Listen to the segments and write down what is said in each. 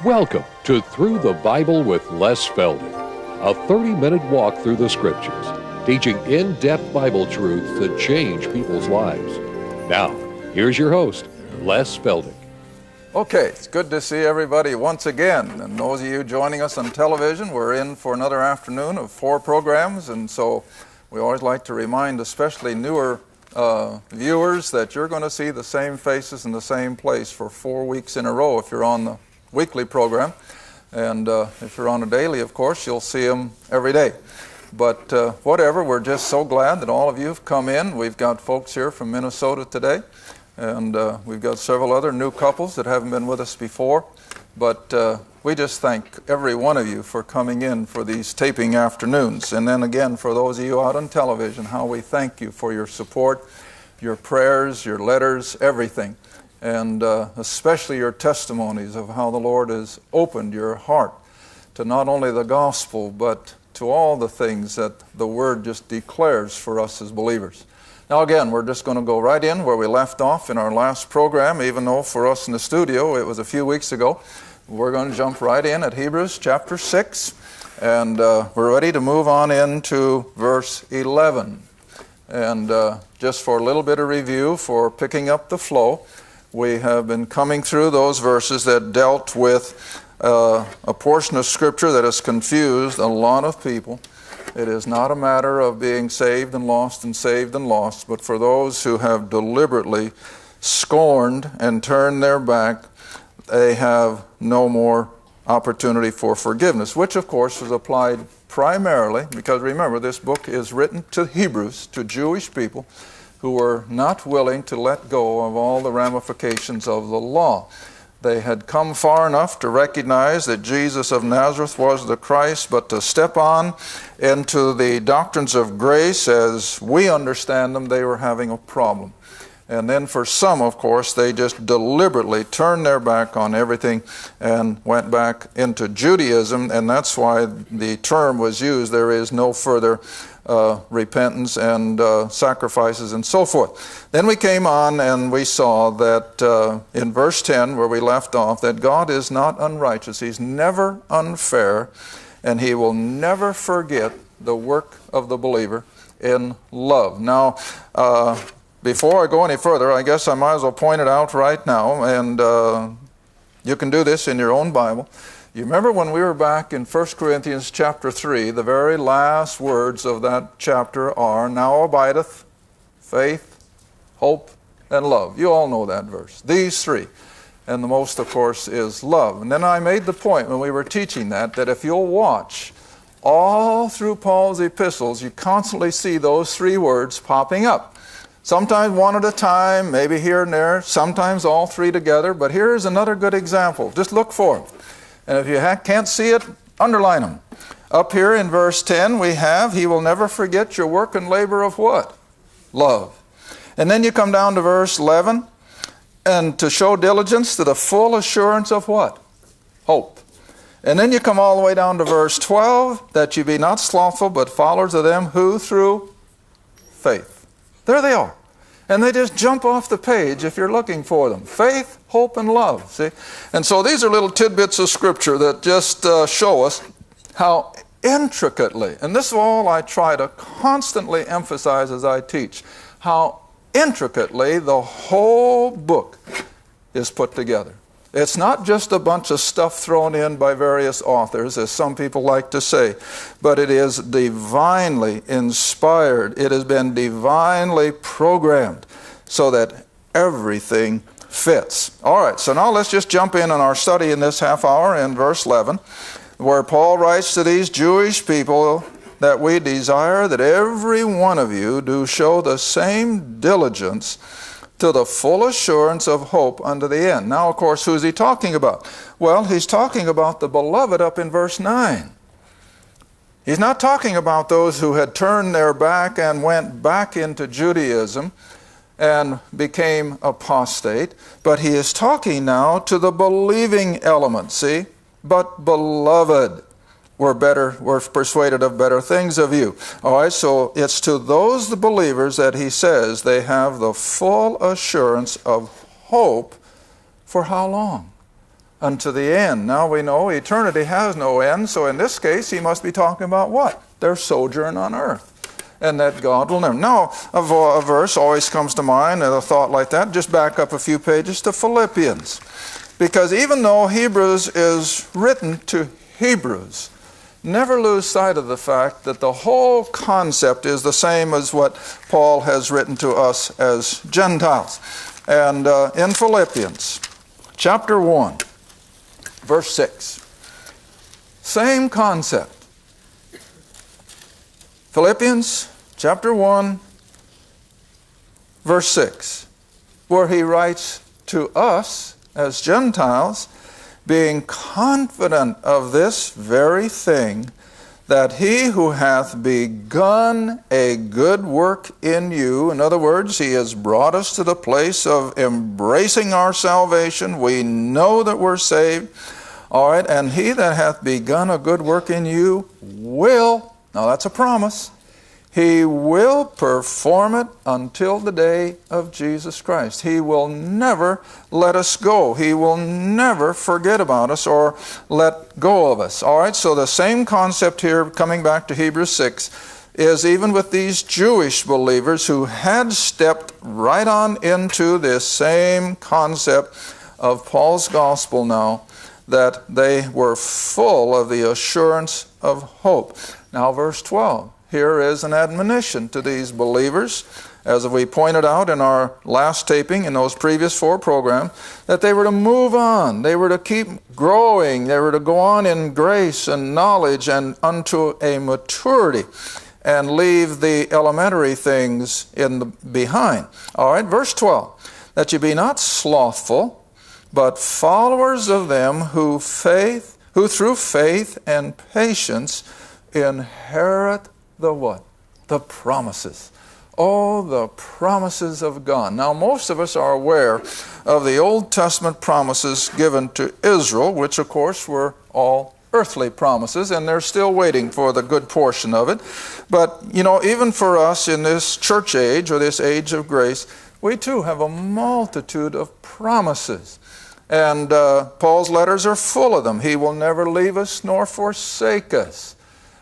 Welcome to Through the Bible with Les Feldick, a 30-minute walk through the Scriptures, teaching in-depth Bible truths that change people's lives. Now, here's your host, Les Feldick. Okay, it's good to see everybody once again. And those of you joining us on television, we're in for another afternoon of 4 programs, and so we always like to remind especially newer viewers that you're going to see the same faces in the same place for 4 weeks in a row if you're on the weekly program. And if you're on a daily, of course, you'll see them every day. But whatever, we're just so glad that all of you have come in. We've got folks here from Minnesota today, and we've got several other new couples that haven't been with us before. But we just thank every one of you for coming in for these taping afternoons. And then again, for those of you out on television, how we thank you for your support, your prayers, your letters, everything. And especially your testimonies of how the Lord has opened your heart to not only the gospel, but to all the things that the Word just declares for us as believers. Now again, we're just going to go right in where we left off in our last program, even though for us in the studio it was a few weeks ago. We're going to jump right in at Hebrews chapter 6, and we're ready to move on into verse 11. And just for a little bit of review, for picking up the flow, we have been coming through those verses that dealt with a portion of Scripture that has confused a lot of people. It is not a matter of being saved and lost, but for those who have deliberately scorned and turned their back, they have no more opportunity for forgiveness, which of course was applied primarily, because remember, this book is written to Hebrews, to Jewish people, who were not willing to let go of all the ramifications of the law. They had come far enough to recognize that Jesus of Nazareth was the Christ, but to step on into the doctrines of grace as we understand them, they were having a problem. And then for some, of course, they just deliberately turned their back on everything and went back into Judaism, and that's why the term was used, there is no further repentance and sacrifices and so forth. Then we came on and we saw that in verse 10, where we left off, that God is not unrighteous. He's never unfair, and He will never forget the work of the believer in love. Now, before I go any further, I guess I might as well point it out right now, and you can do this in your own Bible. You remember when we were back in 1 Corinthians chapter 3, the very last words of that chapter are, now abideth faith, hope, and love. You all know that verse. These three. And the most, of course, is love. And then I made the point when we were teaching that if you'll watch all through Paul's epistles, you constantly see those three words popping up. Sometimes one at a time, maybe here and there, sometimes all three together. But here's another good example. Just look for them. And if you can't see it, underline them. Up here in verse 10 we have, He will never forget your work and labor of what? Love. And then you come down to verse 11, and to show diligence to the full assurance of what? Hope. And then you come all the way down to verse 12, that you be not slothful, but followers of them who through faith. There they are. And they just jump off the page if you're looking for them. Faith, hope, and love. See? And so these are little tidbits of Scripture that just show us how intricately, and this is all I try to constantly emphasize as I teach, how intricately the whole book is put together. It's not just a bunch of stuff thrown in by various authors, as some people like to say, but it is divinely inspired. It has been divinely programmed so that everything fits. All right, so now let's just jump in on our study in this half hour in verse 11, where Paul writes to these Jewish people that we desire that every one of you do show the same diligence to the full assurance of hope unto the end. Now, of course, who's he talking about? Well, he's talking about the beloved up in verse 9. He's not talking about those who had turned their back and went back into Judaism and became apostate, but he is talking now to the believing element, see? But beloved, we're persuaded of better things of you. All right, so it's to those the believers that he says they have the full assurance of hope for how long? unto the end. Now we know eternity has no end, so in this case he must be talking about what? Their sojourn on earth. And that God will never. Now, a verse always comes to mind, and a thought like that. Just back up a few pages to Philippians. Because even though Hebrews is written to Hebrews, never lose sight of the fact that the whole concept is the same as what Paul has written to us as Gentiles. And in Philippians, chapter 1, verse 6, same concept. Philippians chapter 1, verse 6, where he writes to us as Gentiles, being confident of this very thing, that he who hath begun a good work in you, in other words, he has brought us to the place of embracing our salvation. We know that we're saved. All right, and he that hath begun a good work in you will, now that's a promise, he will perform it until the day of Jesus Christ. He will never let us go. He will never forget about us or let go of us. All right, so the same concept here, coming back to Hebrews 6, is even with these Jewish believers who had stepped right on into this same concept of Paul's gospel now, that they were full of the assurance of hope. Now verse 12. Here is an admonition to these believers, as we pointed out in our last taping in those previous 4 programs, that they were to move on, they were to keep growing, they were to go on in grace and knowledge and unto a maturity, and leave the elementary things behind. All right, verse 12, that you be not slothful, but followers of them who through faith and patience inherit the what? The promises. Oh, the promises of God. Now, most of us are aware of the Old Testament promises given to Israel, which, of course, were all earthly promises, and they're still waiting for the good portion of it. But, you know, even for us in this church age, or this age of grace, we too have a multitude of promises. And Paul's letters are full of them. He will never leave us nor forsake us.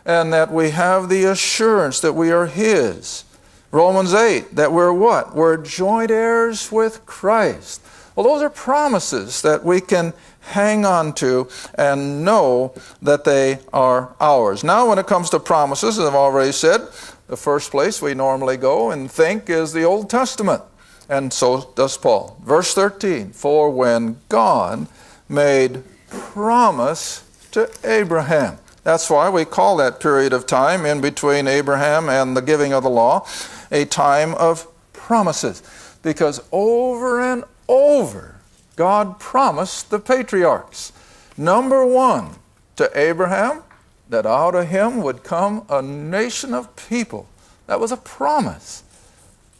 And that we have the assurance that we are His. Romans 8, that we're what? We're joint heirs with Christ. Well, those are promises that we can hang on to and know that they are ours. Now, when it comes to promises, as I've already said, the first place we normally go and think is the Old Testament. And so does Paul. Verse 13, for when God made promise to Abraham. That's why we call that period of time in between Abraham and the giving of the law a time of promises. Because over and over, God promised the patriarchs. Number 1, to Abraham, that out of him would come a nation of people. That was a promise.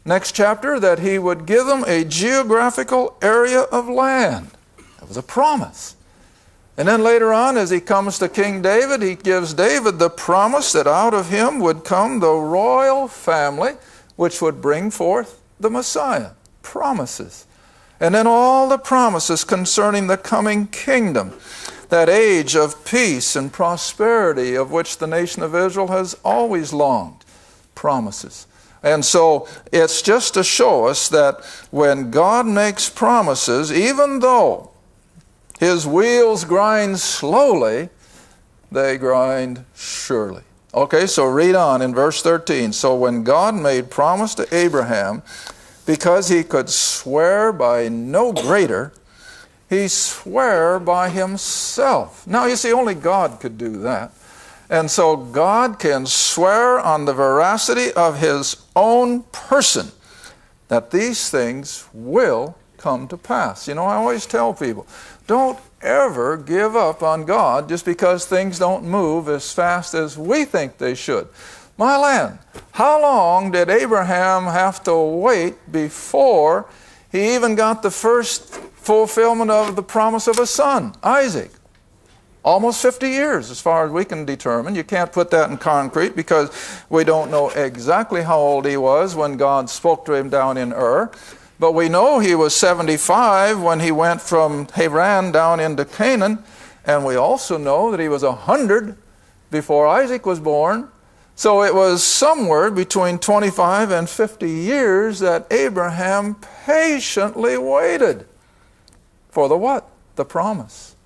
Next chapter, that he would give them a geographical area of land. That was a promise. And then later on, as he comes to King David, he gives David the promise that out of him would come the royal family, which would bring forth the Messiah. Promises. And then all the promises concerning the coming kingdom, that age of peace and prosperity of which the nation of Israel has always longed. Promises. And so it's just to show us that when God makes promises, even though His wheels grind slowly, they grind surely. Okay, so read on in verse 13. So when God made promise to Abraham, because he could swear by no greater, he swore by himself. Now you see, only God could do that. And so God can swear on the veracity of His own person that these things will come to pass. You know, I always tell people, don't ever give up on God just because things don't move as fast as we think they should. My land, how long did Abraham have to wait before he even got the first fulfillment of the promise of a son, Isaac? Almost 50 years, as far as we can determine. You can't put that in concrete because we don't know exactly how old he was when God spoke to him down in Ur. But we know he was 75 when he went from Haran down into Canaan, and we also know that he was 100 before Isaac was born. So it was somewhere between 25 and 50 years that Abraham patiently waited for the what? The promise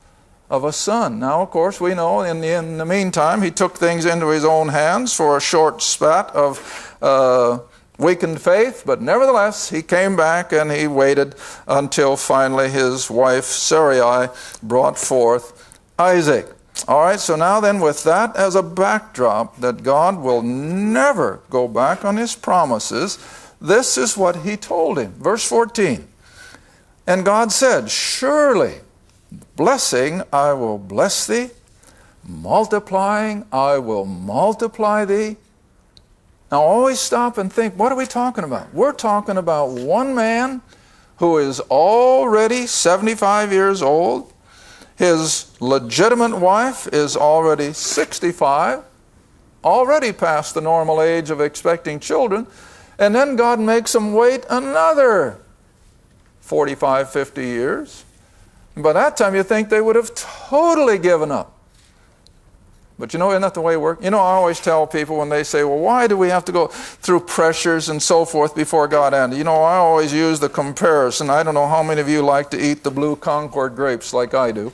of a son. Now, of course, we know in the meantime, he took things into his own hands for a short spat of weakened faith, but nevertheless, he came back and he waited until finally his wife Sarai brought forth Isaac. All right, so now then, with that as a backdrop, that God will never go back on his promises, this is what he told him. Verse 14, and God said, surely blessing I will bless thee, multiplying I will multiply thee. Now always stop and think, what are we talking about? We're talking about one man who is already 75 years old. His legitimate wife is already 65, already past the normal age of expecting children, and then God makes them wait another 45, 50 years. And by that time you think they would have totally given up. But you know, isn't that the way it works? You know, I always tell people when they say, well, why do we have to go through pressures and so forth before God ended? You know, I always use the comparison. I don't know how many of you like to eat the blue Concord grapes like I do.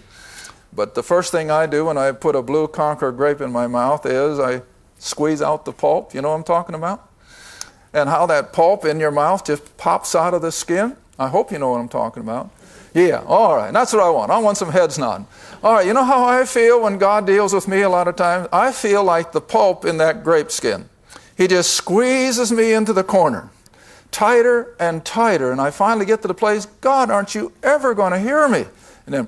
But the first thing I do when I put a blue Concord grape in my mouth is I squeeze out the pulp. You know what I'm talking about? And how that pulp in your mouth just pops out of the skin. I hope you know what I'm talking about. Yeah, all right, that's what I want. I want some heads nodding. All right, you know how I feel when God deals with me a lot of times? I feel like the pulp in that grape skin. He just squeezes me into the corner, tighter and tighter, and I finally get to the place, God, aren't you ever going to hear me? And then,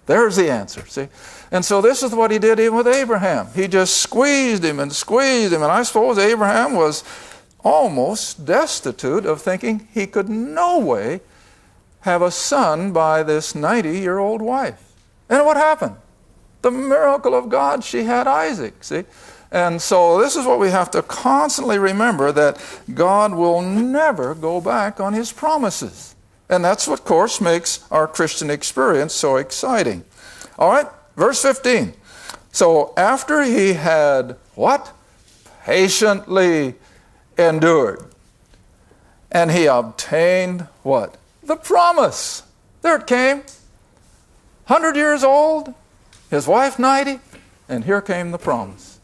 there's the answer, see? And so this is what he did even with Abraham. He just squeezed him, and I suppose Abraham was almost destitute of thinking he could no way have a son by this 90-year-old wife. And what happened? The miracle of God, she had Isaac, see? And so this is what we have to constantly remember, that God will never go back on his promises. And that's what, of course, makes our Christian experience so exciting. All right, verse 15. So after he had, what? Patiently endured. And he obtained, what? The promise. There it came. 100 years old, his wife 90, and here came the promise.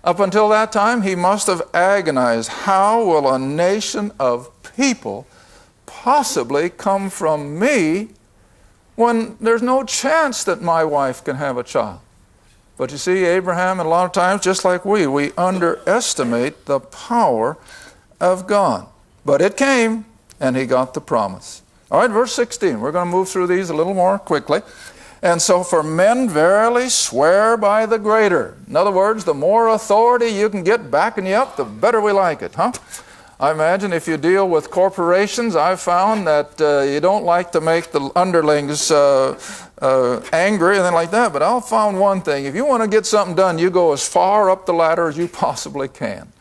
Up until that time, he must have agonized, how will a nation of people possibly come from me when there's no chance that my wife can have a child? But you see, Abraham, and a lot of times, just like we underestimate the power of God. But it came, and he got the promise. All right, verse 16. We're going to move through these a little more quickly. And so, for men verily swear by the greater. In other words, the more authority you can get backing you up, the better we like it, huh? I imagine if you deal with corporations, I've found that you don't like to make the underlings angry and then like that. But I've found one thing. If you want to get something done, you go as far up the ladder as you possibly can.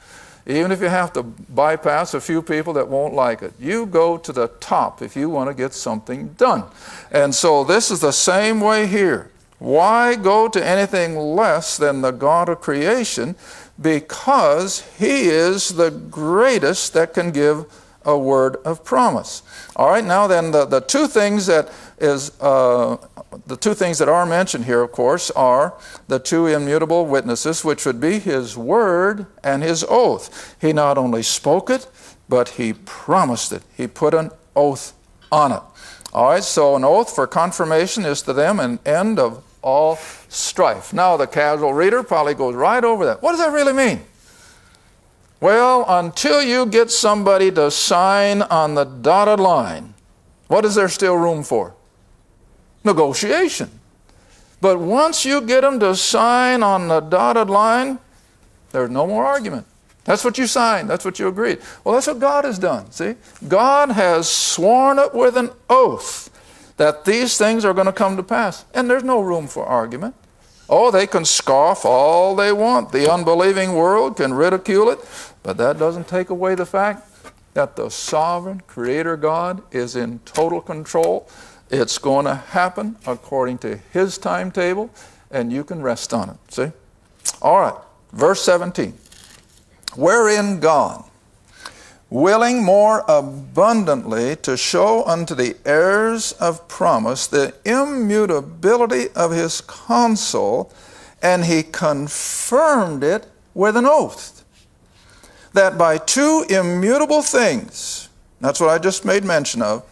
Even if you have to bypass a few people that won't like it. You go to the top if you want to get something done. And so this is the same way here. Why go to anything less than the God of creation? Because he is the greatest that can give a word of promise. All right, now then the two things that are mentioned here, of course, are the two immutable witnesses, which would be his word and his oath. He not only spoke it, but he promised it. He put an oath on it. All right, so an oath for confirmation is to them an end of all strife. Now the casual reader probably goes right over that. What does that really mean? Well, until you get somebody to sign on the dotted line, what is there still room for? Negotiation. But once you get them to sign on the dotted line, there's no more argument. That's what you signed. That's what you agreed. Well, that's what God has done, see? God has sworn it with an oath that these things are going to come to pass. And there's no room for argument. Oh, they can scoff all they want. The unbelieving world can ridicule it. But that doesn't take away the fact that the sovereign Creator God is in total control. It's going to happen according to His timetable, and you can rest on it. See? All right, verse 17. Wherein God, willing more abundantly to show unto the heirs of promise the immutability of His counsel, and He confirmed it with an oath, that by two immutable things, that's what I just made mention of,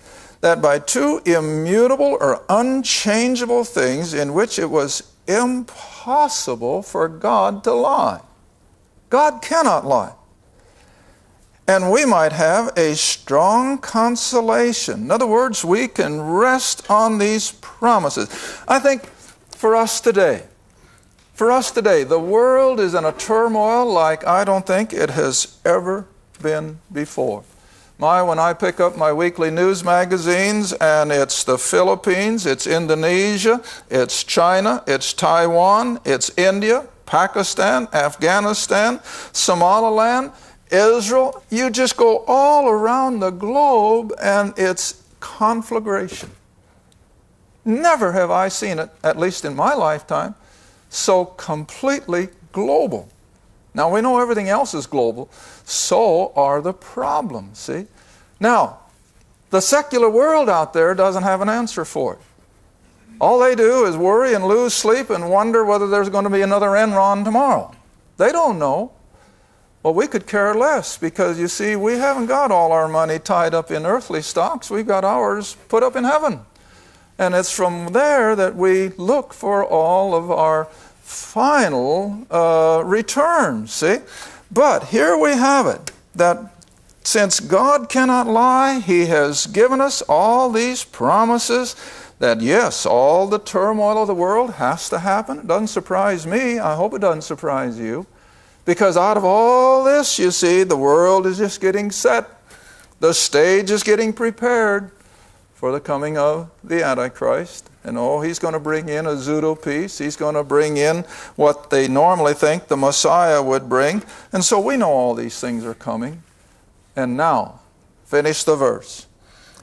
that by two immutable or unchangeable things in which it was impossible for God to lie. God cannot lie. And we might have a strong consolation. In other words, we can rest on these promises. I think for us today, the world is in a turmoil like I don't think it has ever been before. When I pick up my weekly news magazines, and it's the Philippines, it's Indonesia, it's China, it's Taiwan, it's India, Pakistan, Afghanistan, Somaliland, Israel, you just go all around the globe and it's conflagration. Never have I seen it, at least in my lifetime, so completely global. Now we know everything else is global, so are the problems, see? Now, the secular world out there doesn't have an answer for it. All they do is worry and lose sleep and wonder whether there's going to be another Enron tomorrow. They don't know. Well, we could care less because, you see, we haven't got all our money tied up in earthly stocks. We've got ours put up in heaven. And it's from there that we look for all of our final returns, see? But here we have it, that since God cannot lie, He has given us all these promises that, yes, all the turmoil of the world has to happen. It doesn't surprise me. I hope it doesn't surprise you. Because out of all this, you see, the world is just getting set. The stage is getting prepared for the coming of the Antichrist. And he's going to bring in a pseudo peace. He's going to bring in what they normally think the Messiah would bring. And so we know all these things are coming. And now, finish the verse.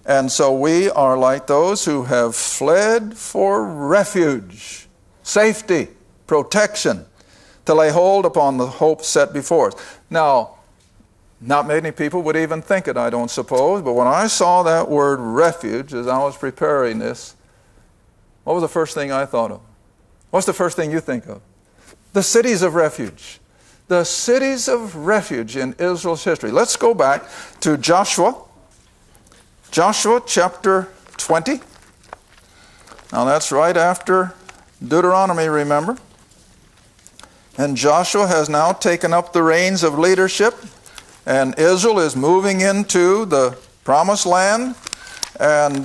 And so we are like those who have fled for refuge, safety, protection, to lay hold upon the hope set before us. Now, not many people would even think it, I don't suppose, but when I saw that word refuge as I was preparing this, what was the first thing I thought of? What's the first thing you think of? The cities of refuge. The cities of refuge in Israel's history. Let's go back to Joshua. Joshua chapter 20. Now that's right after Deuteronomy, remember? And Joshua has now taken up the reins of leadership, and Israel is moving into the promised land, and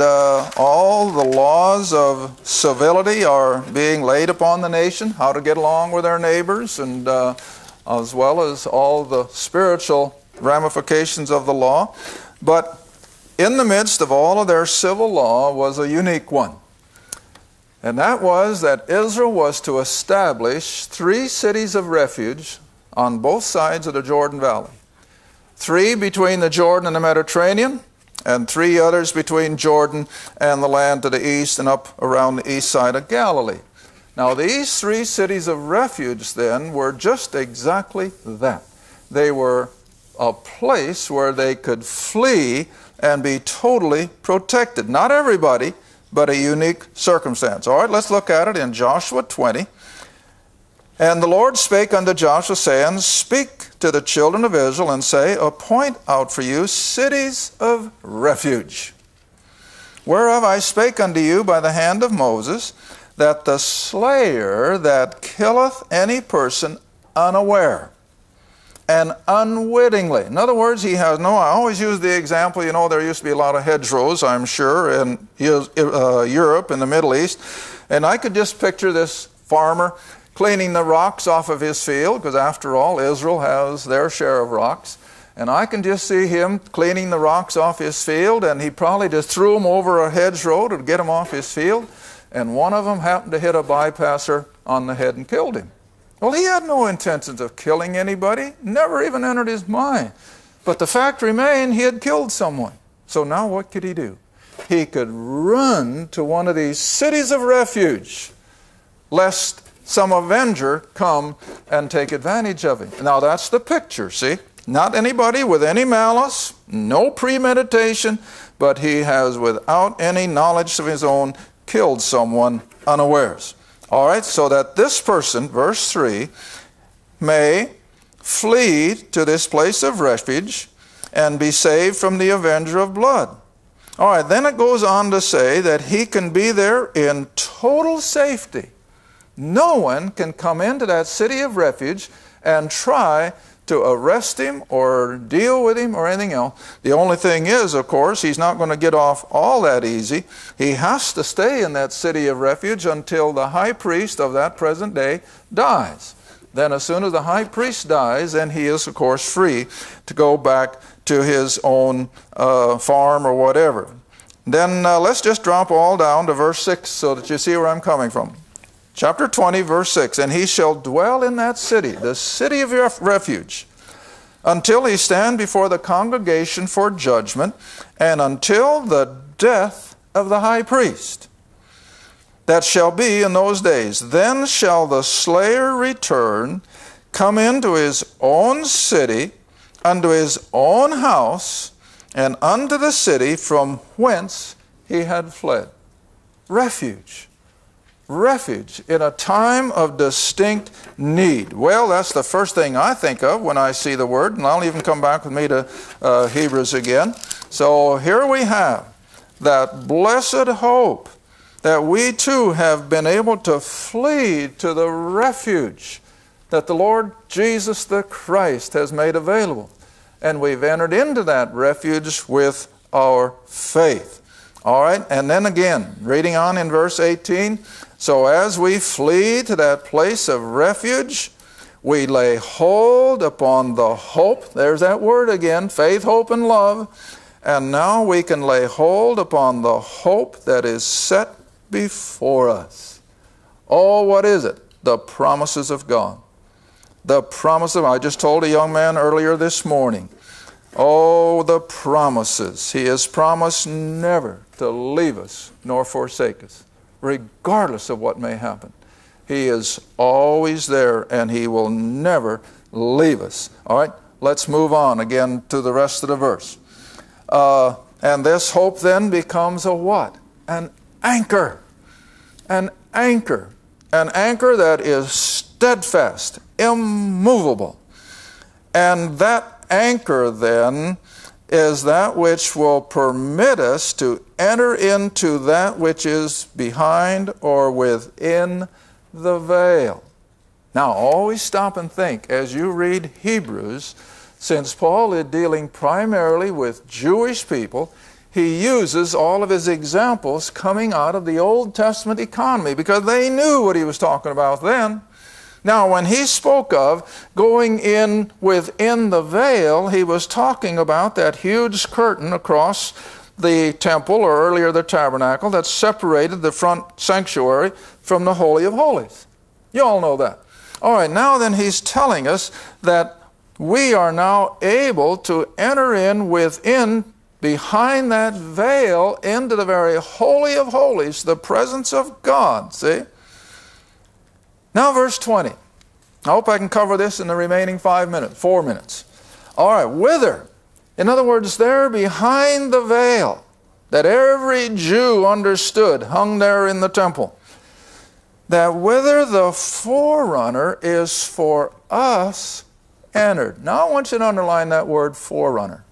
all the laws of civility are being laid upon the nation, how to get along with their neighbors, and as well as all the spiritual ramifications of the law. But in the midst of all of their civil law was a unique one. And that was that Israel was to establish 3 cities of refuge on both sides of the Jordan Valley. 3 between the Jordan and the Mediterranean, and 3 others between Jordan and the land to the east and up around the east side of Galilee. Now these 3 cities of refuge then were just exactly that. They were a place where they could flee and be totally protected. Not everybody, but a unique circumstance. All right, let's look at it in Joshua 20. And the Lord spake unto Joshua, saying, Speak to the children of Israel, and say, Appoint out for you cities of refuge, whereof I spake unto you by the hand of Moses, that the slayer that killeth any person unaware and unwittingly. In other words, he has no, I always use the example, there used to be a lot of hedgerows, I'm sure, in Europe, in the Middle East, and I could just picture this farmer cleaning the rocks off of his field, because after all, Israel has their share of rocks, and I can just see him cleaning the rocks off his field, and he probably just threw them over a hedgerow to get them off his field, and one of them happened to hit a bypasser on the head and killed him. Well, he had no intentions of killing anybody, never even entered his mind. But the fact remained, he had killed someone. So now what could he do? He could run to one of these cities of refuge, lest some avenger come and take advantage of him. Now that's the picture, see? Not anybody with any malice, no premeditation, but he has, without any knowledge of his own, killed someone unawares. All right, so that this person, verse 3, may flee to this place of refuge and be saved from the avenger of blood. All right, then it goes on to say that he can be there in total safety. No one can come into that city of refuge and try to arrest him or deal with him or anything else. The only thing is, of course, he's not going to get off all that easy. He has to stay in that city of refuge until the high priest of that present day dies. Then as soon as the high priest dies, then he is, of course, free to go back to his own farm or whatever. Then let's just drop all down to verse 6 so that you see where I'm coming from. Chapter 20, verse 6, and he shall dwell in that city, the city of refuge, until he stand before the congregation for judgment, and until the death of the high priest. That shall be in those days. Then shall the slayer return, come into his own city, unto his own house, and unto the city from whence he had fled. Refuge. Refuge in a time of distinct need. Well, that's the first thing I think of when I see the word, and I'll even come back with me to Hebrews again. So here we have that blessed hope that we too have been able to flee to the refuge that the Lord Jesus the Christ has made available. And we've entered into that refuge with our faith. All right, and then again, reading on in verse 18, so as we flee to that place of refuge, we lay hold upon the hope, there's that word again, faith, hope, and love, and now we can lay hold upon the hope that is set before us. Oh, what is it? The promises of God. The promise of, I just told a young man earlier this morning, oh, the promises. He has promised never to leave us nor forsake us, regardless of what may happen. He is always there, and he will never leave us. All right, let's move on again to the rest of the verse. And this hope then becomes a what? An anchor. An anchor. An anchor that is steadfast, immovable. And that anchor then is that which will permit us to enter into that which is behind or within the veil. Now, always stop and think as you read Hebrews, since Paul is dealing primarily with Jewish people, he uses all of his examples coming out of the Old Testament economy because they knew what he was talking about then. Now, when he spoke of going in within the veil, he was talking about that huge curtain across the temple, or earlier the tabernacle, that separated the front sanctuary from the Holy of Holies. You all know that. All right, now then he's telling us that we are now able to enter in within, behind that veil, into the very Holy of Holies, the presence of God, see? Now verse 20. I hope I can cover this in the remaining 4 minutes. All right, whither? In other words, there behind the veil that every Jew understood hung there in the temple, that whither the forerunner is for us entered. Now I want you to underline that word forerunner.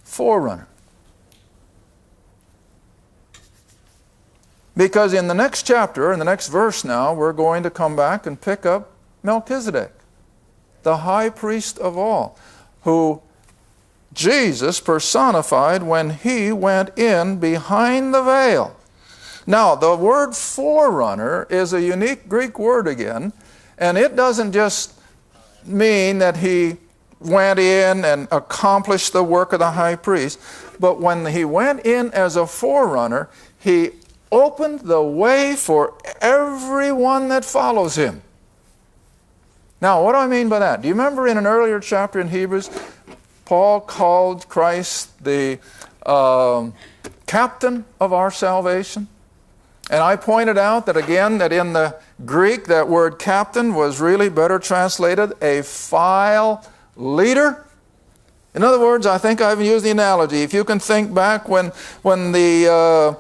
Forerunner. Because in the next chapter, in the next verse now, we're going to come back and pick up Melchizedek, the high priest of all, who Jesus personified when he went in behind the veil. Now, the word forerunner is a unique Greek word again, and it doesn't just mean that he went in and accomplished the work of the high priest, but when he went in as a forerunner, he opened the way for everyone that follows him. Now, what do I mean by that? Do you remember in an earlier chapter in Hebrews, Paul called Christ the captain of our salvation. And I pointed out that again, that in the Greek, that word captain was really better translated a file leader. In other words, I think I've used the analogy. If you can think back when the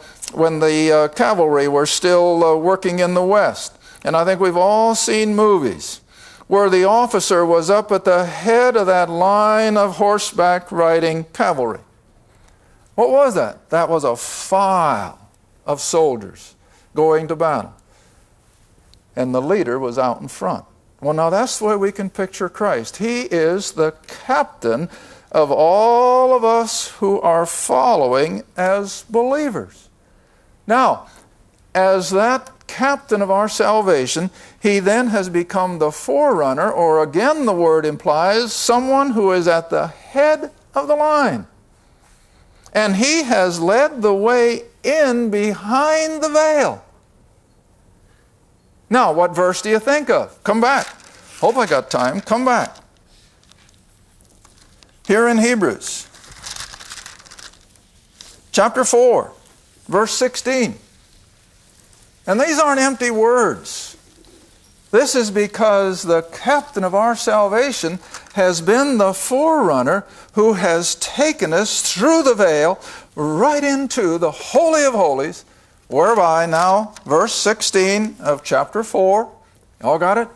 cavalry were still working in the West, and I think we've all seen movies where the officer was up at the head of that line of horseback riding cavalry. What was that? That was a file of soldiers going to battle. And the leader was out in front. Well, now that's the way we can picture Christ. He is the captain of all of us who are following as believers. Now, as that captain of our salvation, he then has become the forerunner, or again the word implies someone who is at the head of the line. And he has led the way in behind the veil. Now, what verse do you think of? Come back. Hope I got time. Come back. Here in Hebrews, chapter 4, verse 16. And these aren't empty words. This is because the captain of our salvation has been the forerunner who has taken us through the veil right into the Holy of Holies, whereby now, verse 16 of chapter 4, y'all got it?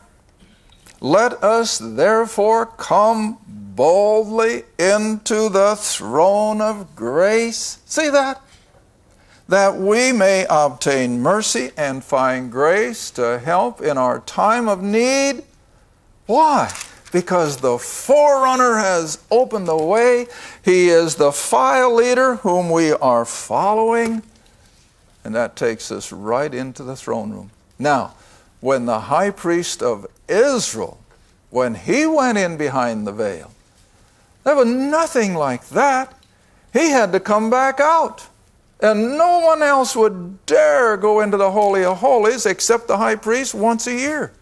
Let us therefore come boldly into the throne of grace. See that? That we may obtain mercy and find grace to help in our time of need. Why? Because the forerunner has opened the way. He is the file leader whom we are following. And that takes us right into the throne room. Now, when the high priest of Israel, when he went in behind the veil, there was nothing like that. He had to come back out. And no one else would dare go into the Holy of Holies except the high priest once a year.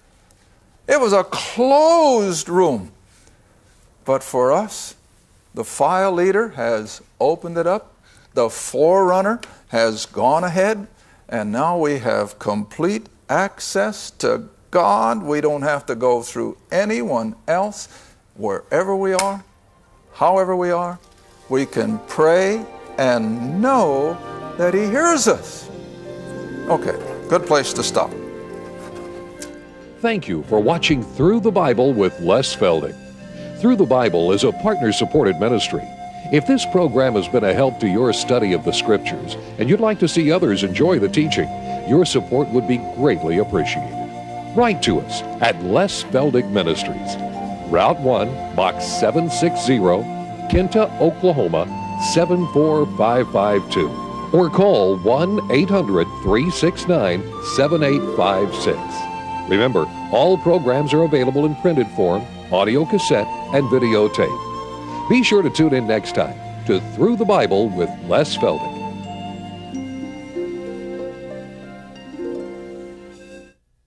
It was a closed room. But for us, the file leader has opened it up. The forerunner has gone ahead. And now we have complete access to God. We don't have to go through anyone else. Wherever we are, however we are, we can pray and know that He hears us. Okay, good place to stop. Thank you for watching Through the Bible with Les Feldick. Through the Bible is a partner-supported ministry. If this program has been a help to your study of the Scriptures and you'd like to see others enjoy the teaching, your support would be greatly appreciated. Write to us at Les Feldick Ministries, Route 1, Box 760, Kinta, Oklahoma 74552, or call 1-800-369-7856. Remember, all programs are available in printed form, audio cassette, and videotape. Be sure to tune in next time to Through the Bible with Les Feldick.